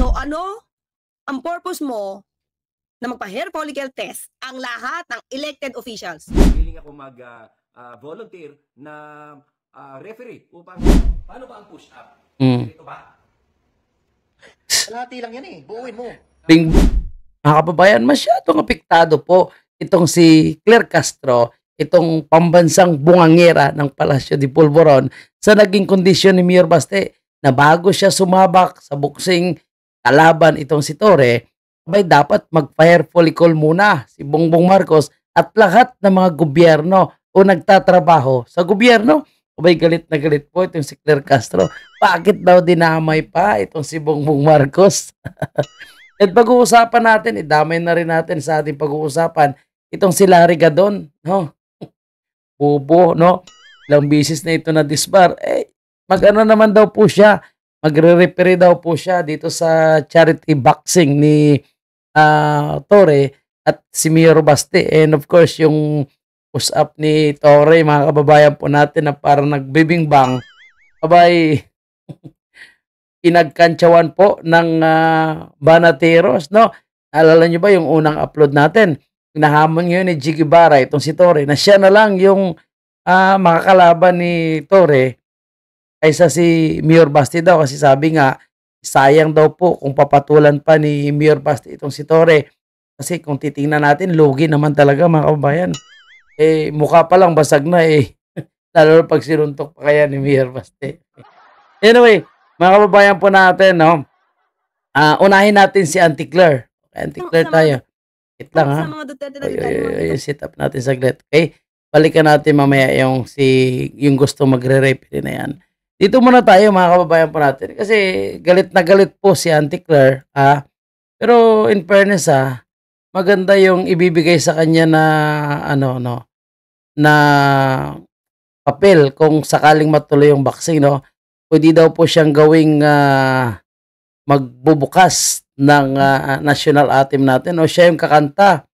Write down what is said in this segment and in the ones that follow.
So ano ang purpose mo na magpa-hair follicle test ang lahat ng elected officials? Willing ako mag-volunteer na referee upang paano ba ang push-up? Ito ba? Kalahati lang yan eh. Buuin mo. Mga kababayan, masyadong apektado po itong si Claire Castro, itong pambansang bungangera ng Palacio de Polvoron sa naging kondisyon ni Mayor Baste na bago siya sumabak sa boxing kalaban itong si Torre, abay dapat mag-hair follicle muna si Bongbong Marcos at lahat ng mga gobyerno o nagtatrabaho sa gobyerno. Abay galit na galit po itong si Claire Castro. Bakit daw dinamay pa itong si Bongbong Marcos? At pag-uusapan natin, idamay na rin natin sa ating pag-uusapan itong si Larry Gadon, no? Bobo, no? Ilang bisis na ito na disbar. Mag-ano naman daw po siya, magre-referee daw po siya dito sa charity boxing ni Torre at si Mayor Baste. And of course, yung push-up ni Torre, mga kababayan po natin na parang nagbibingbang, abay, pinagkantsawan po ng Banateros, no? Alala nyo ba yung unang upload natin? Nahamon yun ni Jiggy Bara, itong si Torre, na siya na lang yung makakalaban ni Torre kaysa si Mayor Basti daw. Kasi sabi nga, sayang daw po kung papatulan pa ni Mayor Basti itong si Torre. Kasi kung titingnan natin, lugi naman talaga mga kababayan. Mukha pa lang basag na lalo pag sinuntok pa kaya ni Mayor Basti. Anyway, mga kababayan po natin, no? Unahin natin si Auntie Claire. Okay, Auntie Claire tayo. Wait lang, ha? Sa mga Duterte na Sit up natin saglit. Okay? Balikan natin mamaya yung gusto magre-referee na yan. Dito muna tayo, mga kababayan po natin. Kasi galit na galit po si Auntie Claire. Pero in fairness, maganda yung ibibigay sa kanya na na papel kung sakaling matuloy yung boxing, no? Pwede daw po siyang gawing magbubukas ng national anthem natin o siya yung kakanta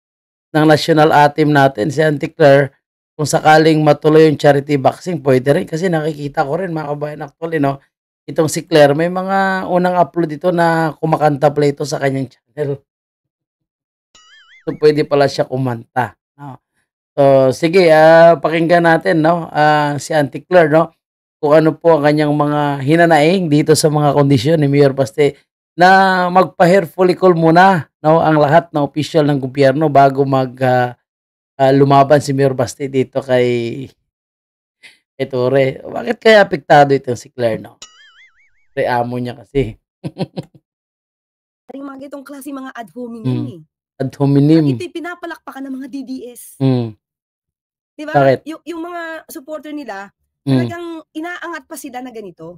ng national anthem natin, si Auntie Claire. Kung sakaling matuloy yung charity boxing, pwede rin. Kasi nakikita ko rin, mga kabayan, actually, no? Itong si Claire, may mga unang upload ito na kumakanta pala ito sa kanyang channel. So, pwede pala siya kumanta. No? So, sige, pakinggan natin, no? Si Auntie Claire, no? Kung ano po ang kanyang mga hinanaing dito sa mga kondisyon ni Mayor Baste na magpa-hair follicle muna, no, ang lahat ng opisyal ng gobyerno bago lumaban si Mayor Baste dito kay Torre. Bakit kaya apektado itong si Claire, no? Amo niya kasi. Yung mga itong klase mga ad hominem Ad hominem. Ito pinapalakpakan ng mga DDS. Diba? Bakit? Yung mga supporter nila, talagang inaangat pa sila na ganito.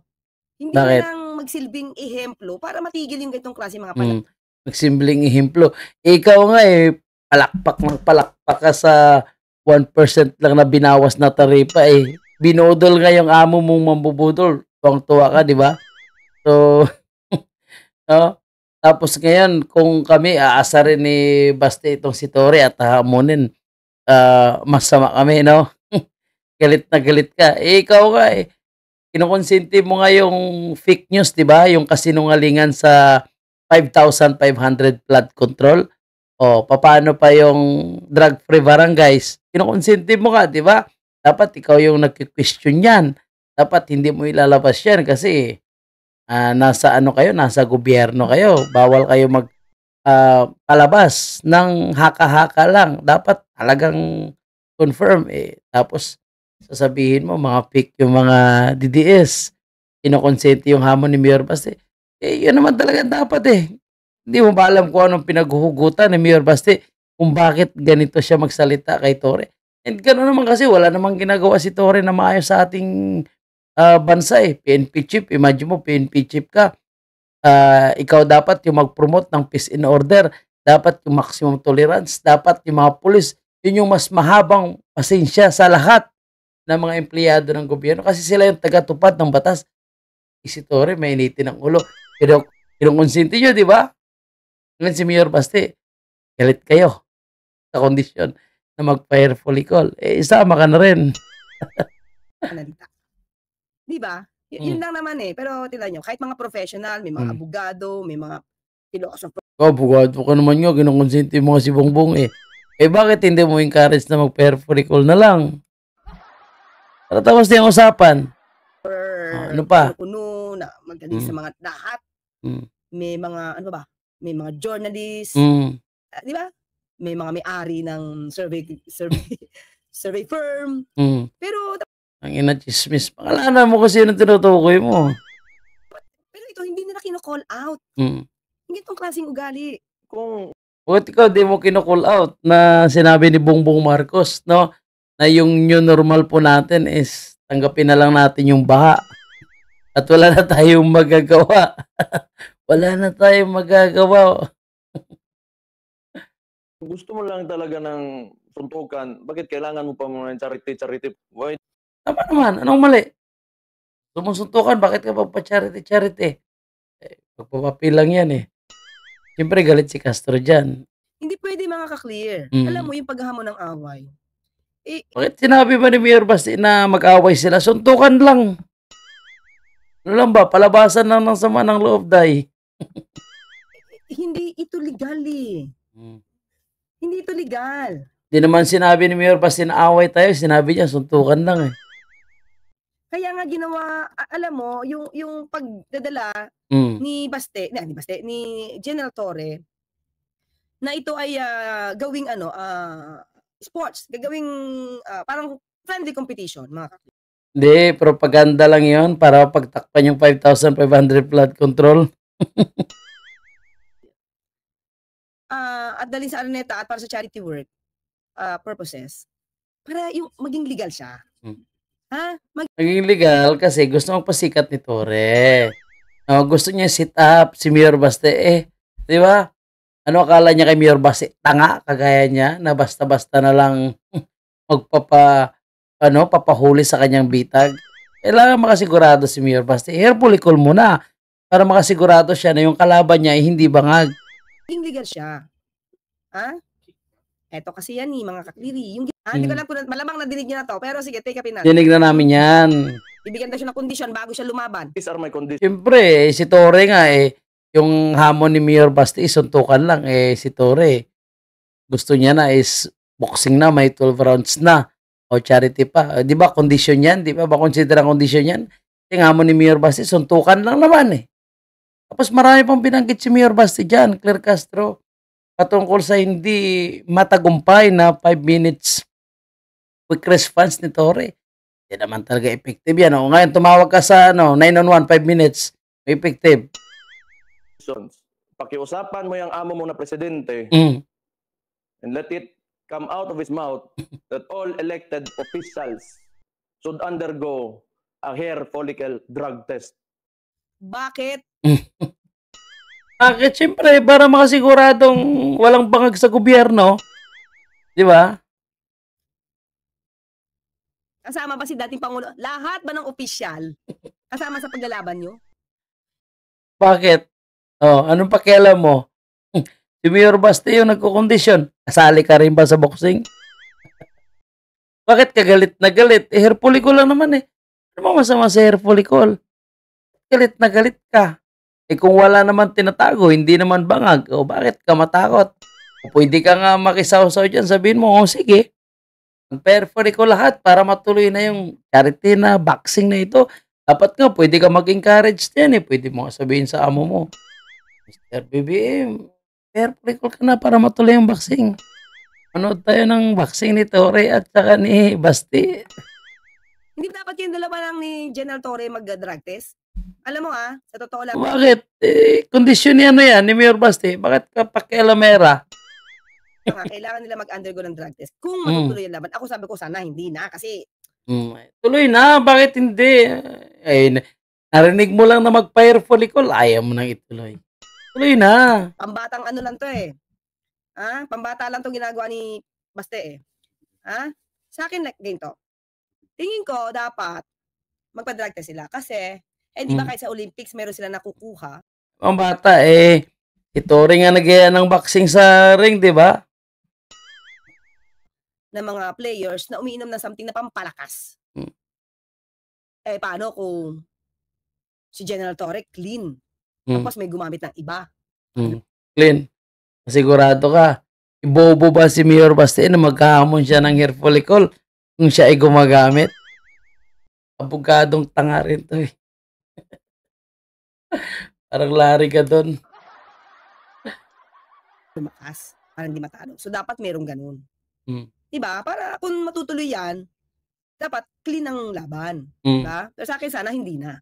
Hindi Bakit? lang magsilbing ehemplo para matigil yung ganitong klase mga palakpak. Magsimbleng ehemplo. Ikaw nga palakpak ka sa 1% lang na binawas na taripa Binudol nga yung amo mong mambubudol. Tuwang-tuwa ka, di ba? So, no? Tapos ngayon, kung kami aasarin ni Baste itong si Torre at hamunin, masama kami, no? Galit na galit ka. Ikaw nga kinukonsente mo nga yung fake news, di ba? Yung kasinungalingan sa 5,500 flood control. O, paano pa yung drug-free barangays? Kinukonsente mo nga, di ba? Dapat ikaw yung nag-question yan. Dapat hindi mo ilalabas yan kasi nasa nasa gobyerno kayo. Bawal kayo palabas ng haka-haka lang. Dapat talagang confirm Tapos, sasabihin mo, mga fake yung mga DDS. Kinukonsente yung hamon ni Mayor Baste. Yun naman talaga dapat Hindi mo ba alam kung anong pinaghuhugutan ni Mayor Baste kung bakit ganito siya magsalita kay Torre. And gano'n naman kasi wala namang ginagawa si Torre na maayos sa ating bansa PNP chief. Imagine mo, PNP chief ka. Ikaw dapat yung mag-promote ng peace and order. Dapat yung maximum tolerance. Dapat yung mga pulis, yun yung mas mahabang pasensya sa lahat ng mga empleyado ng gobyerno kasi sila yung tagatupad ng batas. Si Torre may initin ng ulo. Pero kinukonsente nyo, di ba? Ngayon si Mayor Baste, galit kayo sa kondisyon na magpa-hair follicle. Isama ka na rin. Di ba? Yun lang naman Pero tila nyo, kahit mga professional, may mga abogado, may mga Kilokas ng Abogado ka naman nga, kinukonsente mo nga si Bongbong eh. Eh bakit hindi mo encourage na mag-pair recall na lang? Para tapos na yung usapan. Ano pa? kuno na magaling sa mga lahat. Mm. May mga ano ba? May mga journalists, Mm. di ba? May mga may-ari ng survey firm. Mm. Pero Ang ina chismis. Pangalanan mo kasi yun ang tinutukoy mo. ito hindi nila kino-call out. Mm. Hindi itong klaseng ugali. Kung Bakit ikaw di mo kino-call out na sinabi ni Bongbong Marcos, no? Na yung new normal po natin is tanggapin na lang natin yung baha. At wala na tayong magagawa. Wala na tayong magagawa. Gusto mo lang talaga ng suntukan, bakit kailangan mo pa muna ng charity? Why? Tama naman. Anong mali? Sumusuntukan, bakit ka pa charity? Pagpapapil lang yan eh. Siyempre galit si Castro dyan. Hindi pwede mga ka-clear. Mm. Alam mo yung paghamon ng away. Bakit sinabi ba ni Mayor Basti na mag-away sila? Suntukan lang. Ano lang ba? Palabasan lang ng sama ng loob, day. Hindi ito legal eh. Hindi ito legal. Di naman sinabi ni Mayor Basti na away tayo. Sinabi niya, suntukan lang eh. Kaya nga ginawa, alam mo, yung pagdadala ni General Torre, na ito ay gawing sports, gagawing parang friendly competition, mga kapatid. Hindi, propaganda lang yon para pagtakpan yung 5,500 flood control. At dalhin sa Araneta at para sa charity work purposes, para yung maging legal siya. Ha? Naging legal kasi gusto magpasikat ni Torre. Gusto niya sit up si Mayor Basti. Di ba? Ano akala niya kay Mayor Basti? Tanga kagaya niya na basta-basta na lang papahuli sa kanyang bitag. Kailangan makasigurado si Mayor Basti. Hair follicle muna para makasigurado siya na yung kalaban niya ay hindi bangag. Maging legal siya. Ha? Eto kasi yan mga kakliri. Hindi ko alam kung malamang nadinig niya na to. Pero sige, take upin natin. Dinig na namin yan. Bibigyan tayo siya ng kondisyon bago siya lumaban. These are my conditions. Siyempre, si Torre nga yung hamon ni Mayor Basti suntukan lang. Si Torre, gusto niya na is boxing na, may 12 rounds na. O charity pa. Di ba, condition yan? Di ba, consider ang condition yan? Yung hamon ni Mayor Basti, suntukan lang naman eh. Tapos marami pang binanggit si Mayor Basti dyan, Claire Castro. Patungkol sa hindi matagumpay na 5 minutes quick response ni Torre. Hindi naman talaga effective yan. O ngayon, tumawag ka sa 911, 5 minutes. May effective. Pakiusapan mo yung amo mo na presidente and let it come out of his mouth that all elected officials should undergo a hair follicle drug test. Bakit? Bakit? Siyempre, para makasiguradong walang bangag sa gobyerno. Di ba? Kasama ba si dating Pangulo? Lahat ba ng opisyal kasama sa paglalaban nyo? Bakit? Anong pakialam mo? Si Mayor Basti yung nagkukondisyon. Kasali ka rin ba sa boxing? Bakit ka galit na galit? Hair follicle lang naman eh. Ano mo masama sa hair follicle? Galit na galit ka. Kung wala naman tinatago, hindi naman bangag, bakit ka matakot? Pwede ka nga makisawsaw dyan, sabihin mo, sige, mag-perform ko lahat para matuloy na yung charity na boxing na ito. Dapat nga, pwede ka mag-encourage din eh. Pwede mo sabihin sa amo mo, Mr. BBM, perform ka na para matuloy yung boxing. Manood tayo ng boxing ni Torre at saka ni Basti. Hindi dapat yung dalawa lang ni General Torre mag-drug test? Alam mo sa totoo lang. Bakit? Kondisyon ni yan, ni Mayor Basti. Bakit ka pakialamera? Kailangan nila mag-undergo ng drug test. Kung matutuloy yung laban, ako sabi ko sana hindi na kasi. Tuloy na, bakit hindi? Narinig mo lang na mag-fire follicle, ayaw mo nang ituloy. Tuloy na. Pambatang ano lang to eh. Pambata lang to ginagawa ni Basti eh. Sa akin ganito. Tingin ko dapat magpa-drug test sila kasi di ba kahit sa Olympics meron sila nakukuha. Ang bata ito rin nga nagaya ng boxing sa ring, di ba? Na mga players na umiinom ng something na pampalakas. Paano kung si General Torre clean? Tapos may gumamit ng iba. Clean. Sigurado ka. Ibobo ba si Mayor Baste na magkahamon siya ng hair follicle kung siya ay gumagamit? Abogadong tanga rin to eh. Parang lari ka doon. Lumakas. Para hindi matalo. So, dapat merong ganun. Mm. Diba? Para kung matutuloy yan, dapat clean ang laban. Mm. Diba? Pero sa akin, sana hindi na.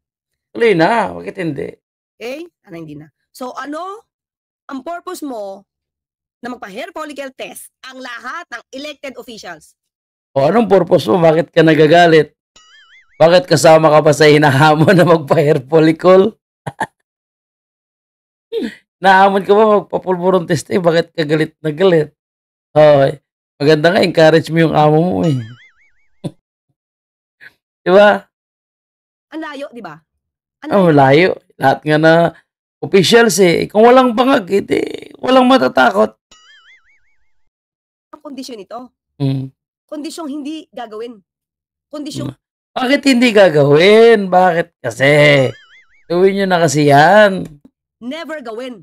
Tuloy na. Bakit hindi? Okay? Sana hindi na. So, ano ang purpose mo na magpa-hair follicle test ang lahat ng elected officials? O anong purpose mo? Bakit ka nagagalit? Bakit kasama ka pa sa hinahamon na magpa-hair follicle? Nahamon ka ba magpa-pulburon test eh? Bakit ka galit na galit? Okay. Maganda nga, encourage mo yung amo mo eh. Diba? Ang layo, di ba? Oh, layo. Lahat nga na officials eh. Kung walang bangag, edi walang matatakot. Ang kondisyon ito. Mm. Kondisyong hindi gagawin. Kondisyong Bakit hindi gagawin? Bakit kasi? Gawin nyo na kasi yan. never gawin.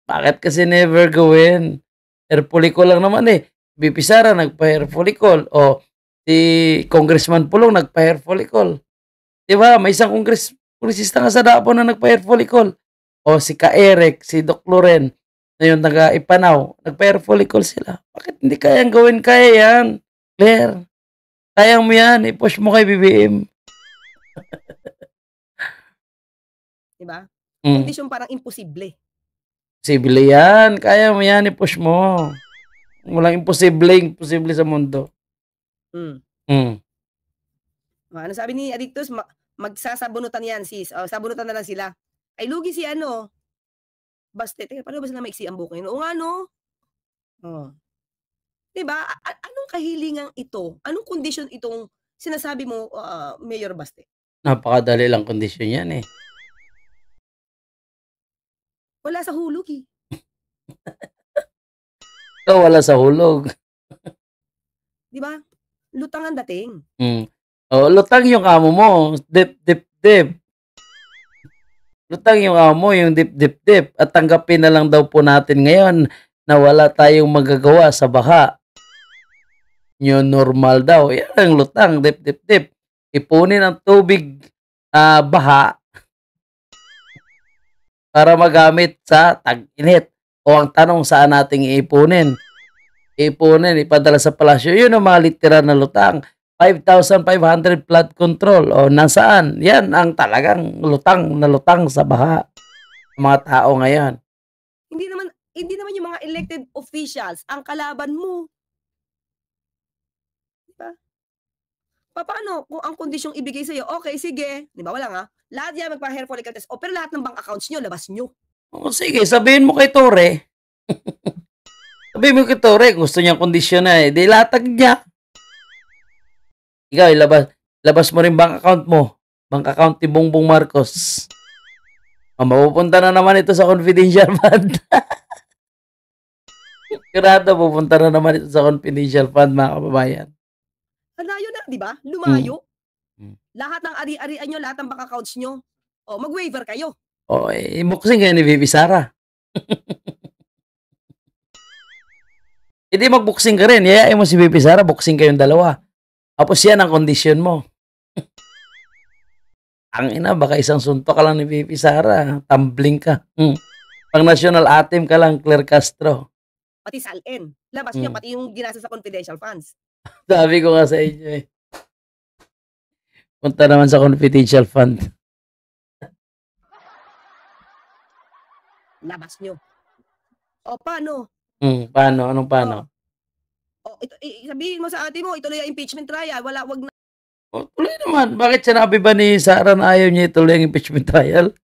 Bakit kasi never gawin? Hair follicle lang naman eh. BP Sara nagpa-hair follicle. O si Congressman Pulong nagpa-hair follicle. Diba? May isang kongresista nga sa Davao na nagpa-hair follicle. O si Ka-Eric, si Doc Loren, na yung taga-Ipanaw, nagpa-hair follicle sila. Bakit hindi kayang gawin? Kaya yan. Claire, kayang mo yan. I-push mo kay BBM. Diba? Mm. Kondisyong parang imposible. Imposible yan. Kaya mo yan. I-push mo. Walang imposible sa mundo. Mm. Mm. Ano sabi ni Adictus? Magsasabunutan yan, sis. O, sabunutan na lang sila. Ay, lugi si ano. Baste. Teka, paano ba sila maiksi ang buko yun? O nga, no? Oh. Diba? Anong kahilingang ito? Anong kondisyon itong sinasabi mo, Mayor Baste? Napakadali lang kondisyon yan eh. Wala sa hulog eh. Ikaw wala sa hulog. Diba? Lutang ang dating. Mm. O, lutang yung amo mo. Dip. Lutang yung amo mo, yung dip. At tanggapin na lang daw po natin ngayon na wala tayong magagawa sa baha. New normal daw. Yan ang lutang. Dip. Ipunin ang tubig baha para magamit sa tag-init. O ang tanong, saan nating iipunin? Ipadala sa palasyo. Yun ang mga literal na lutang. 5,500 flood control. O nasaan? Yan ang talagang lutang na lutang sa baha. Mga tao ngayon. Hindi naman yung mga elected officials ang kalaban mo. Diba? Paano kung ang kondisyong ibigay sa'yo? Okay, sige. Diba? Wala nga. Lahat yan magpa-hair follicle test. O, pero lahat ng bank accounts nyo, labas nyo. O sige, sabihin mo kay Tore. Sabihin mo kay Tore, gusto niyang kondisyon na eh. Di latag niya. Ikaw, labas mo rin bank account mo. Bank account ni Bongbong Marcos. Mapupunta na naman ito sa confidential fund. Kurado, pupunta na naman ito sa confidential fund, mga kababayan. Layo na, di ba? Lumayo. Mm. Lahat ng ari-arian nyo, lahat ng bank accounts nyo. O, mag-waiver kayo. O, imuksing kayo ni VP Sara. Hindi mag-boxing ka rin. Yayain mo si VP Sara, boxing kayong dalawa. Tapos yan ang kondisyon mo. Ang ina, baka isang suntok ka lang ni VP Sara. Tumbling ka. Pang national atim ka lang, Claire Castro. Pati SALN. Labas nyo, pati yung ginasa sa confidential funds. Sabi ko nga sa inyo eh. Punta naman sa confidential fund. Labas nyo. O, paano? Paano? Anong paano? O, sabihin mo sa ate mo, ituloy ang impeachment trial. Wag na. O, tuloy naman. Bakit sinabi ba ni Sara na ayaw niya ituloy ang impeachment trial?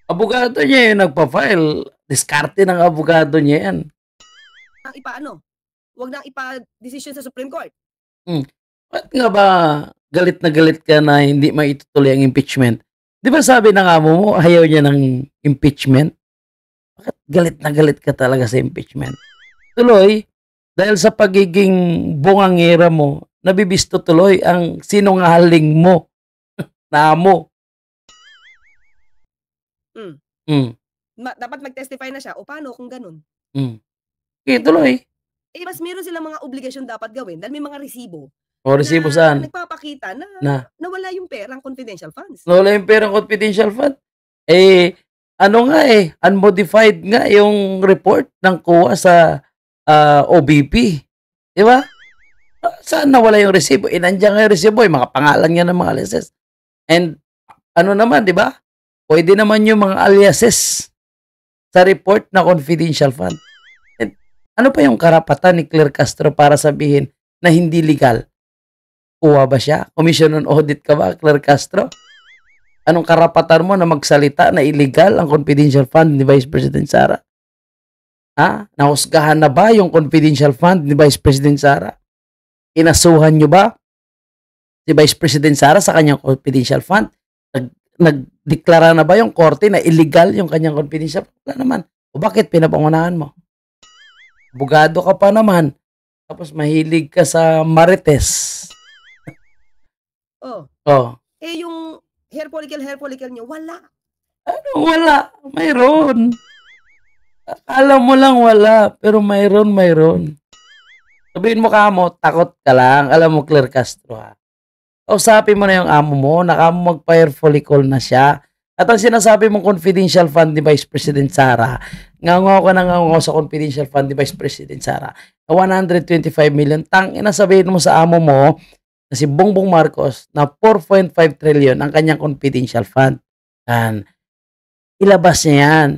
Abogado niya yung nagpa-file. Diskarte ng abogado niya yan. Wag nang ipa-decision sa Supreme Court. Ba't nga ba galit na galit ka na hindi maitutuloy ang impeachment? Di ba sabi ng amo mo, ayaw niya ng impeachment? Bakit galit na galit ka talaga sa impeachment? Tuloy, dahil sa pagiging bungangera mo, nabibisto tuloy ang sinungaling mo na amo. dapat mag-testify na siya. O paano kung ganun? Okay, tuloy. Mas meron silang mga obligasyon dapat gawin dahil may mga resibo. O, resibo saan? Nagpapakita na nawala yung perang confidential funds. Nawala yung perang confidential fund. Ano nga unmodified nga yung report ng COA sa OBP. Di ba? Saan nawala yung resibo? Nandiyan nga yung resibo, yung mga pangalan niya ng mga aliases. And ano naman, di ba? Pwede naman yung mga aliases sa report na confidential fund. And ano pa yung karapatan ni Claire Castro para sabihin na hindi legal? Kuha ba siya? Commission on Audit ka ba, Claire Castro? Anong karapatan mo na magsalita na illegal ang confidential fund ni Vice President Sara? Nahusgahan na ba yung confidential fund ni Vice President Sara? Inasuhan nyo ba si Vice President Sara sa kanyang confidential fund? Nagdeklara na ba yung korte na illegal yung kanyang confidential fund? Wala naman. O bakit pinapangunahan mo? Abogado ka pa naman. Tapos mahilig ka sa marites. Yung hair follicle nyo, wala. Ano wala? Mayroon. Alam mo lang wala, pero mayroon. Sabihin mo kamo, takot ka lang. Alam mo, Claire Castro Kausapin mo na yung amo mo, nakamo mag-hair follicle na siya. At ang sinasabi mong confidential fund ni Vice President Sara, ngangaw ka na ngangaw sa confidential fund ni Vice President Sara, na 125 million, sabihin mo sa amo mo, na si Bongbong Marcos, na 4.5 trillion ang kanyang confidential fund. Ilabas niya yan.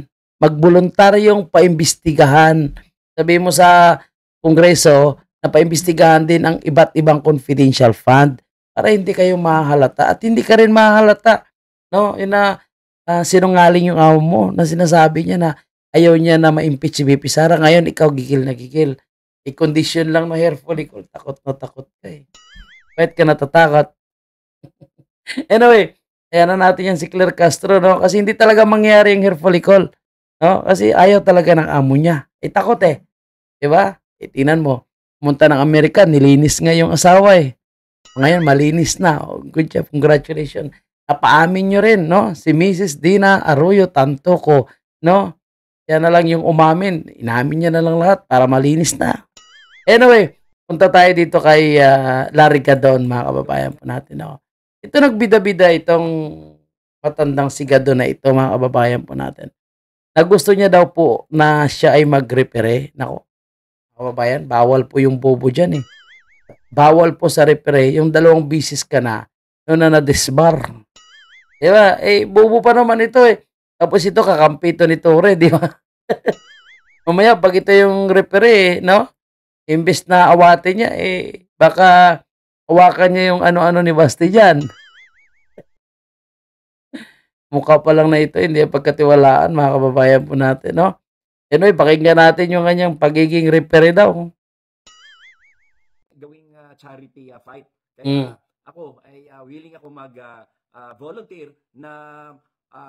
Magboluntaryong paimbestigahan. Sabihin mo sa Kongreso, na paimbestigahan din ang iba't ibang confidential fund para hindi kayo mahalata at hindi ka rin mahalata. No? Sinungaling yung amo mo na sinasabi niya na ayaw niya na ma-impeach si VP Sara. Ngayon, ikaw gigil na gigil. I-condition lang na hair follicle. Takot na takot ka Bakit ka natatakot? Anyway, ayan na natin yan si Claire Castro. No? Kasi hindi talaga mangyari yung hair follicle. No? Kasi ayaw talaga ng amo niya. Takot Diba? Tingnan mo. Pumunta ng Amerika, nilinis nga yung asawa Ngayon, malinis na. Good job. Congratulations. Napaamin nyo rin, no? Si Mrs. Dina Arroyo Tantoco, no? Yan na lang yung umamin. Inamin niya na lang lahat para malinis na. Anyway, punta tayo dito kay Larry Gadon, mga kababayan po natin. No? Ito nagbida-bida itong matandang si Gadon na ito, mga kababayan po natin. Na gusto niya daw po na siya ay mag-repere. Nako, kababayan, bawal po yung bobo dyan Bawal po sa repere, yung 2 bisis ka na, yun na na-disbar. Diba? Bobo pa naman ito Tapos ito, kakampi ito ni Tore, di ba? Mamaya, pag ito yung repere, no? Imbes na awatin niya, baka awakan niya yung ano-ano ni Basti dyan. Mukha pa lang na ito, hindi pagkatiwalaan, mga kababayan po natin, no? Anyway, pakinggan natin yung kanyang pagiging repere daw. Gawing charity fight. Kaya ako ay willing ako mag-volunteer na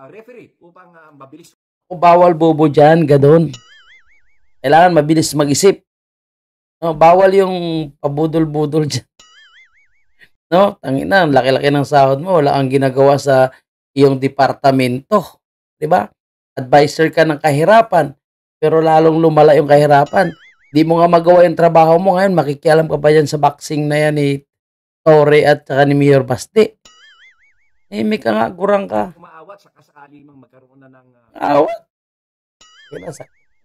referee upang mabilis. Bawal bobo dyan, Gadon. Kailangan mabilis mag-isip. No, bawal yung pabudol-budol dyan. No, tangina, laki-laki ng sahod mo, wala kang ginagawa sa iyong departamento. 'Di ba? Advisor ka ng kahirapan, pero lalong lumala yung kahirapan. Di mo nga magawa yung trabaho mo ngayon, makikialam ka ba yan sa boxing na yan ni Tore at saka ni Mayor Basti? May ka nga, gurang ka. Umaawat sa kasali mang magkaroon na ng... Awat?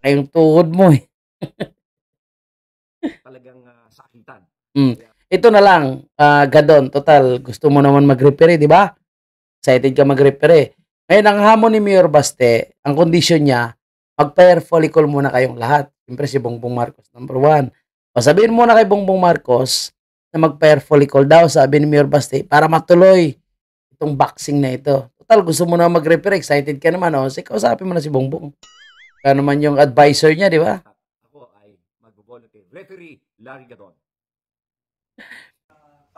Yung tuhod mo talagang sakitan. Ito na lang, Gadon, total, gusto mo naman mag-repere, di ba? Excited ka mag-repere. Ngayon, ang hamon ni Mayor Baste, ang kondisyon niya, mag-hair follicle muna kayong lahat. Siyempre si Bongbong Marcos, number 1. Sabihin muna kay Bongbong Marcos na mag-hair follicle daw, sabi ni Mayor Baste, para matuloy itong boxing na ito. Total, gusto mo na mag-repere, excited ka naman. Kausapin mo na si Bongbong. Kaya naman yung advisor niya, di ba? Ako ay mag-volunteer. Referee Larry Gadon.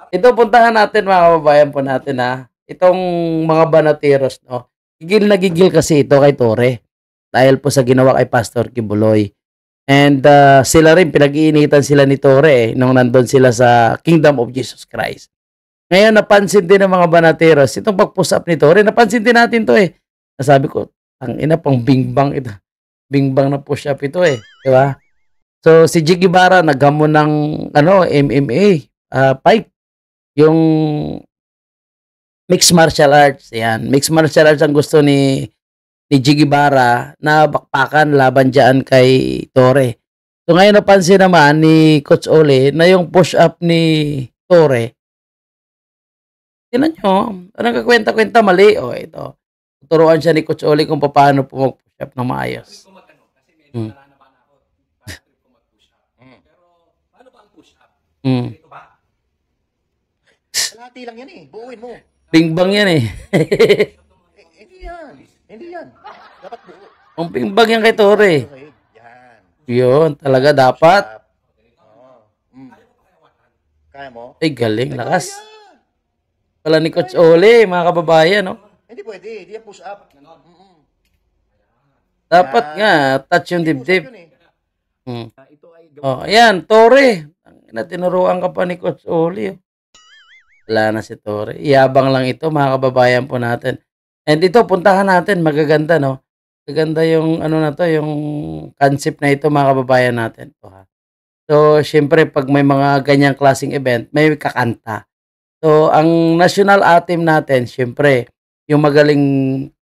Ito, puntahan natin mga kababayan po natin itong mga banateros, no? Gigil na gigil kasi ito kay Tore dahil po sa ginawa kay Pastor Kibuloy. And sila rin, pinag-iinitan sila ni Tore nung nandun sila sa Kingdom of Jesus Christ. Ngayon, napansin din ng mga banateros, itong pag-push up ni Tore, napansin din natin to Nasabi ko, Ang ina pang bingbang ito. Bingbang na push up ito eh, di ba? So si Jiggy Bara naghamon ng MMA fight, yung mixed martial arts. Yan, mixed martial arts ang gusto ni Jiggy Bara na bakpakan laban diyan kay Torre. So ngayon napansin naman ni Coach Ole na yung push up ni Torre, tingnan nyo, nagkakwenta-kwenta mali. O ito, tuturuan siya ni Coach Ole kung paano po mag-push up na maayos. Ko magtanong kasi medyo nananaban ako. Parang trip ko mag-push up. Pero paano ba ang push up? Ito ba? Kalahati lang yan eh. Buuin mo. Bingbang yan eh. Hindi yan. Hindi yan. Dapat buo. Ang bingbang yan kay Torre. Okay. Yan. Yun, talaga dapat. Oo. Kaya mo? Ay, galing, lakas. Kaya. Pala ni Coach Ole, mga kababayan, no? Hindi pwede. Hindi yan push up. Dapat nga, touch yung dibdib. Yun eh. Ito ay Oh, ayan, Torre. Tinuruan ka pa ni Coach Ole. Wala na si Torre. Iyabang lang ito, mga kababayan po natin. And ito, puntahan natin. Magaganda, no? Maganda yung, na to, yung concept na ito, mga kababayan natin. So, syempre, pag may mga ganyang klaseng event, may kakanta. So, ang national anthem natin, syempre, yung magaling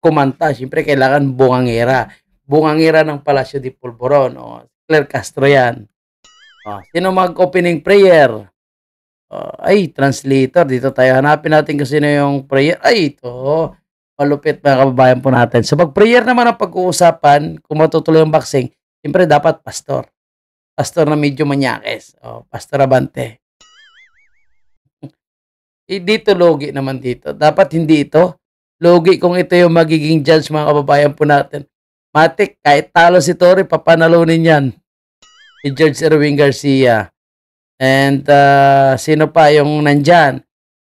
kumanta, syempre, kailangan bungangera. Bungangera ng Palacio de Polvoron. Claire Castro yan. Sino mag-opening prayer? Ay, translator. Dito tayo. Hanapin natin kung sino yung prayer. Ay, ito. Malupit, mga kababayan po natin. So, pag-prayer naman ang pag-uusapan, kung matutuloy yung boxing, siyempre dapat pastor. Pastor na medyo manyakes. Pastor Abante. Dito, logi naman dito. Dapat hindi ito. Logi kung ito yung magiging judge, mga kababayan po natin. Matik, kahit talo si Torre, papanalunin yan. Si Judge Erwin Garcia. And sino pa yung nandyan?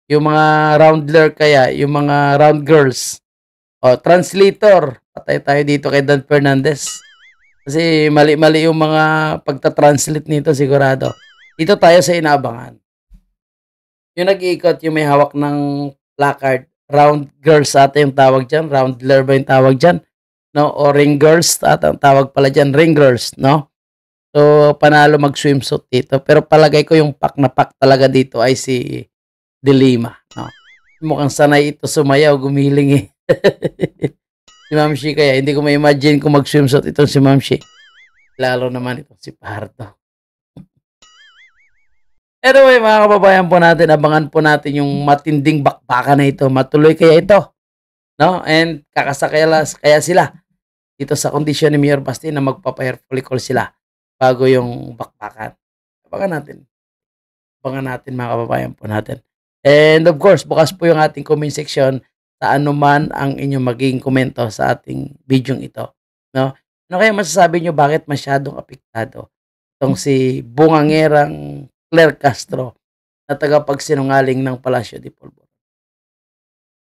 Yung mga roundler kaya, yung mga round girls. Translator. Patay tayo dito kay Dan Fernandez. Kasi mali-mali yung mga pagta-translate nito sigurado. Dito tayo sa inaabangan. Yung nag-iikot, yung may hawak ng placard. Round girls ata yung tawag dyan. Roundler ba yung tawag dyan? No? O ring girls ata ang tawag pala dyan. Ring girls, no? So, panalo mag-swimsuit dito. Pero palagay ko yung pak na pak talaga dito ay si De Lima. No? Mukhang sanay ito sumayaw, gumiling eh. Si Ma'am Shi kaya, hindi ko ma-imagine kung mag-swimsuit itong si Ma'am Shi. Lalo naman itong si Pardo. Anyway, mga kababayan po natin, abangan po natin yung matinding bakbakan na ito. Matuloy kaya ito. No? And kakasakaya kaya sila dito sa kondisyon ni Mayor Basti na magpapa-hair follicle sila bago yung bakbakan. Abangan natin. Abangan natin, mga kababayan po natin. And of course, bukas po yung ating comment section sa anuman ang inyong magiging komento sa ating video ito. No? Ano kaya masasabi nyo bakit masyadong apektado itong si bungangerang Claire Castro na tagapagsinungaling ng Palacio de Polvoron?